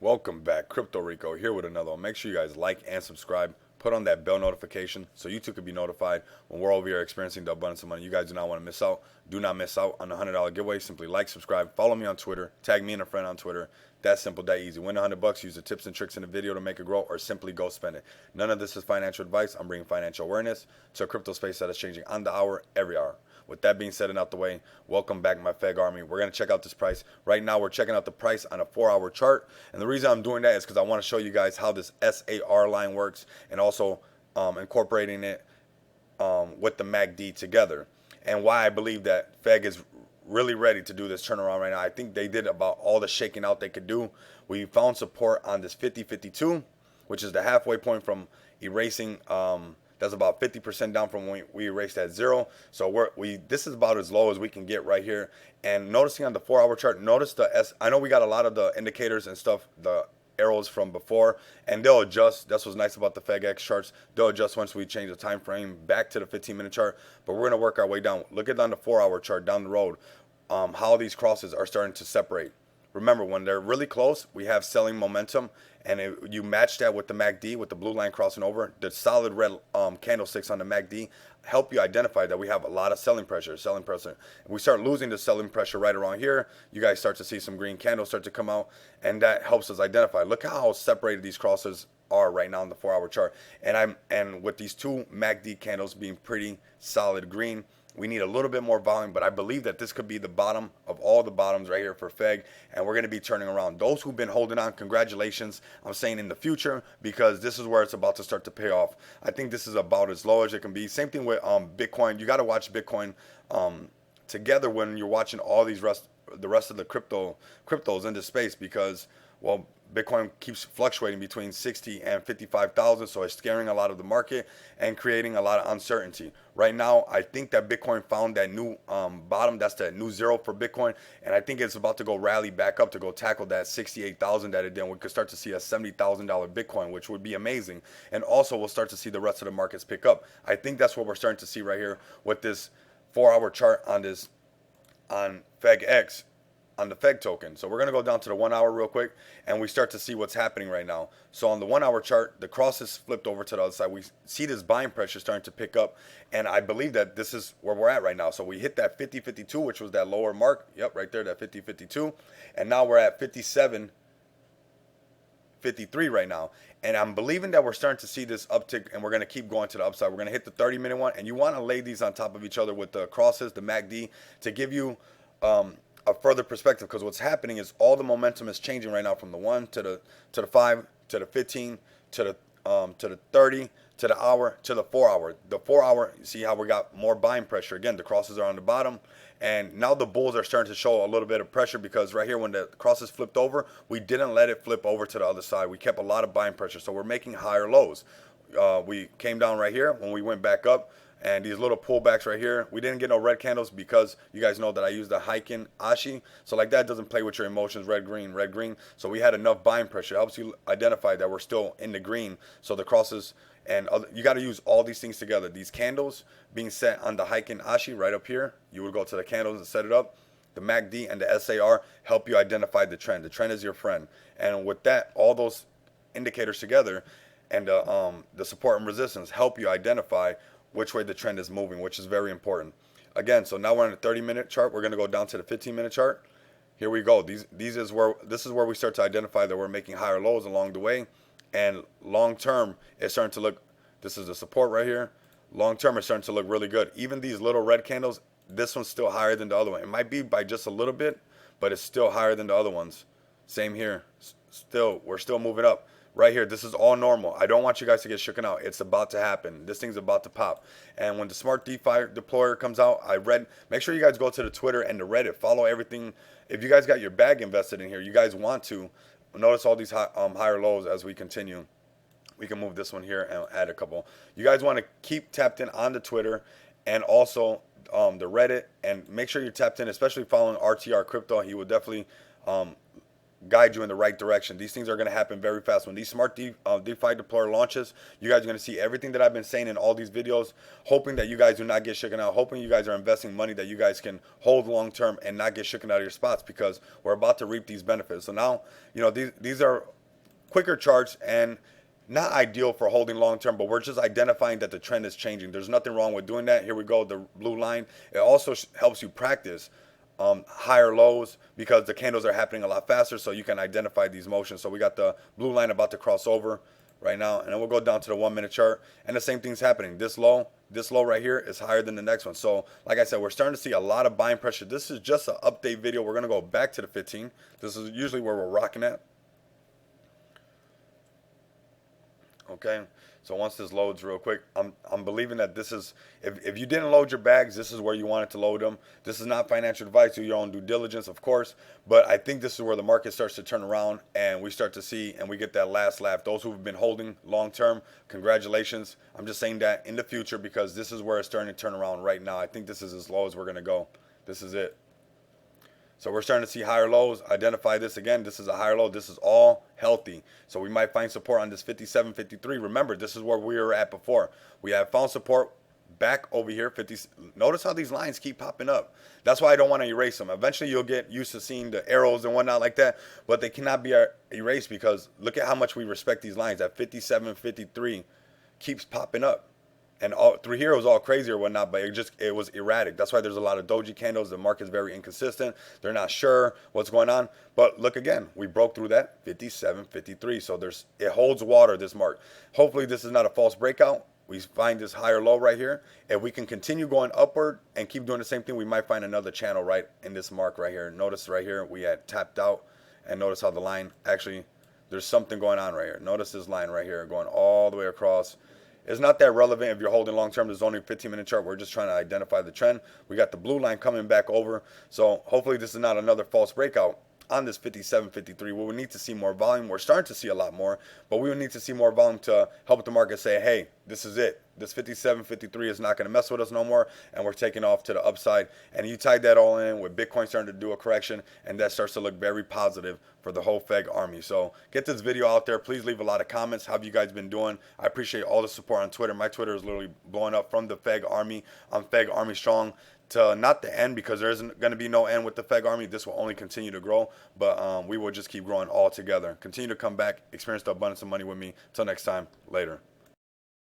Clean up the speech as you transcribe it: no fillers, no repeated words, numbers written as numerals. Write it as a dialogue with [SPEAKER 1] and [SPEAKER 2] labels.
[SPEAKER 1] Welcome back, Crypto Rico here with another one. Make sure you guys like and subscribe. Put on that bell notification so you too can be notified when we're over here experiencing the abundance of money. You guys do not want to miss out. Do not miss out on the $100 giveaway. Simply like, subscribe, follow me on Twitter, tag me and a friend on Twitter. That simple, that easy. Win $100. Use the tips and tricks in the video to make it grow, or simply go spend it. None of this is financial advice. I'm bringing financial awareness to a crypto space that is changing on the hour, every hour. With that being said and out the way, welcome back, my FEG army. We're going to check out this price. Right now, we're checking out the price on a 4-hour chart. And the reason I'm doing that is because I want to show you guys how this SAR line works, and also incorporating it with the MACD together. And why I believe that FEG is really ready to do this turnaround right now. I think they did about all the shaking out they could do. We found support on this 50-52, which is the halfway point from erasing. That's about 50% down from when we erased at 0. So this is about as low as we can get right here. And noticing on the 4-hour chart, notice the S. I know we got a lot of the indicators and stuff, the arrows from before, and they'll adjust. That's what's nice about the FEGex charts. They'll adjust once we change the time frame back to the 15-minute chart. But we're gonna work our way down. Look at on the 4-hour chart down the road, how these crosses are starting to separate. Remember, when they're really close, we have selling momentum, and you match that with the MACD, with the blue line crossing over. The solid red candlesticks on the MACD help you identify that we have a lot of selling pressure. If we start losing the selling pressure right around here, you guys start to see some green candles start to come out, and that helps us identify. Look how separated these crosses are right now in the 4-hour chart. And with these two MACD candles being pretty solid green, we need a little bit more volume, but I believe that this could be the bottom of all the bottoms right here for FEG, and we're going to be turning around. Those who've been holding on, congratulations. I'm saying in the future, because this is where it's about to start to pay off. I think this is about as low as it can be. Same thing with Bitcoin. You got to watch Bitcoin together when you're watching all these the rest of the cryptos in this space, because, well, Bitcoin keeps fluctuating between 60 and 55,000, so it's scaring a lot of the market and creating a lot of uncertainty. Right now, I think that Bitcoin found that new bottom. That's that new zero for Bitcoin, and I think it's about to go rally back up to go tackle that 68,000 that it did. We could start to see a $70,000 Bitcoin, which would be amazing, and also we'll start to see the rest of the markets pick up. I think that's what we're starting to see right here with this 4-hour chart on FEGex, on the FEG token. So we're going to go down to the 1 hour real quick, and we start to see what's happening right now. So on the 1-hour chart, the cross is flipped over to the other side. We see this buying pressure starting to pick up, and I believe that this is where we're at right now. So we hit that 50-52, which was that lower mark. Yep, right there, that 50-52. And now we're at 57-53 right now. And I'm believing that we're starting to see this uptick, and we're going to keep going to the upside. We're going to hit the 30-minute one, and you want to lay these on top of each other with the crosses, the MACD, to give you a further perspective, because what's happening is all the momentum is changing right now from the 1 to the 5 to the 15 to the 30 to the hour to the 4-hour. The 4-hour, you see how we got more buying pressure. Again, the crosses are on the bottom, and now the bulls are starting to show a little bit of pressure, because right here when the crosses flipped over, we didn't let it flip over to the other side. We kept a lot of buying pressure, so we're making higher lows. We came down right here when we went back up. And these little pullbacks right here, we didn't get no red candles, because you guys know that I use the Heiken Ashi. So like that doesn't play with your emotions, red, green, red, green. So we had enough buying pressure. It helps you identify that we're still in the green. So the crosses and you got to use all these things together. These candles being set on the Heiken Ashi right up here. You would go to the candles and set it up. The MACD and the SAR help you identify the trend. The trend is your friend. And with that, all those indicators together and the support and resistance help you identify which way the trend is moving, which is very important. Again, so now we're on the 30-minute chart. We're going to go down to the 15-minute chart. Here we go. This is where we start to identify that we're making higher lows along the way. And long term, it's starting to look, this is the support right here. Long term, it's starting to look really good. Even these little red candles, this one's still higher than the other one. It might be by just a little bit, but it's still higher than the other ones. Same here. We're still moving up. Right here, this is all normal. I don't want you guys to get shooken out. It's about to happen. This thing's about to pop. And when the SmartDeFi deployer comes out, make sure you guys go to the Twitter and the Reddit. Follow everything. If you guys got your bag invested in here, you guys want to notice all these higher lows as we continue. We can move this one here and add a couple. You guys want to keep tapped in on the Twitter and also the Reddit, and make sure you're tapped in, especially following RTR Crypto. He will definitely guide you in the right direction. These things are going to happen very fast. When these smart DeFi deployer launches, you guys are going to see everything that I've been saying in all these videos, hoping that you guys do not get shaken out, hoping you guys are investing money that you guys can hold long term and not get shaken out of your spots, because we're about to reap these benefits. So now, these are quicker charts and not ideal for holding long term, but we're just identifying that the trend is changing. There's nothing wrong with doing that. Here we go, the blue line. It also helps you practice higher lows, because the candles are happening a lot faster, so you can identify these motions. So we got the blue line about to cross over right now, and then we'll go down to the 1 minute chart, and the same thing's happening. This low right here is higher than the next one. So like I said, we're starting to see a lot of buying pressure. This is just an update video. We're going to go back to the 15. This is usually where we're rocking at. Okay, so once this loads real quick, I'm believing that this is, if you didn't load your bags, this is where you wanted to load them. This is not financial advice. Do your own due diligence, of course, but I think this is where the market starts to turn around and we start to see, and we get that last laugh. Those who've been holding long term, congratulations. I'm just saying that in the future, because this is where it's starting to turn around right now. I think this is as low as we're going to go. This is it. So we're starting to see higher lows. Identify this again. This is a higher low. This is all healthy. So we might find support on this 57, 53. Remember, this is where we were at before. We have found support back over here. 50. Notice how these lines keep popping up. That's why I don't want to erase them. Eventually, you'll get used to seeing the arrows and whatnot like that, but they cannot be erased, because look at how much we respect these lines. That 57, 53 keeps popping up. And all through here it was all crazy or whatnot, but it was erratic. That's why there's a lot of doji candles. The market's very inconsistent. They're not sure what's going on. But look again, we broke through that 57, 53. So it holds water, this mark. Hopefully this is not a false breakout. We find this higher low right here. If we can continue going upward and keep doing the same thing, we might find another channel right in this mark right here. Notice right here we had tapped out, and notice how the line actually, there's something going on right here. Notice this line right here going all the way across. It's not that relevant if you're holding long term. There's only a 15-minute chart. We're just trying to identify the trend. We got the blue line coming back over. So hopefully this is not another false breakout on this 57, 53. We will need to see more volume. We're starting to see a lot more, but we will need to see more volume to help the market say, hey, this is it. This 57, 53 is not going to mess with us no more, and we're taking off to the upside. And you tied that all in with Bitcoin starting to do a correction, and that starts to look very positive for the whole FEG army. So get this video out there. Please leave a lot of comments. How have you guys been doing? I appreciate all the support on Twitter. My Twitter is literally blowing up from the FEG army. I'm FEG Army Strong. To not the end, because there isn't going to be no end with the FEG army. This will only continue to grow, but we will just keep growing all together. Continue to come back, experience the abundance of money with me. Till next time, later.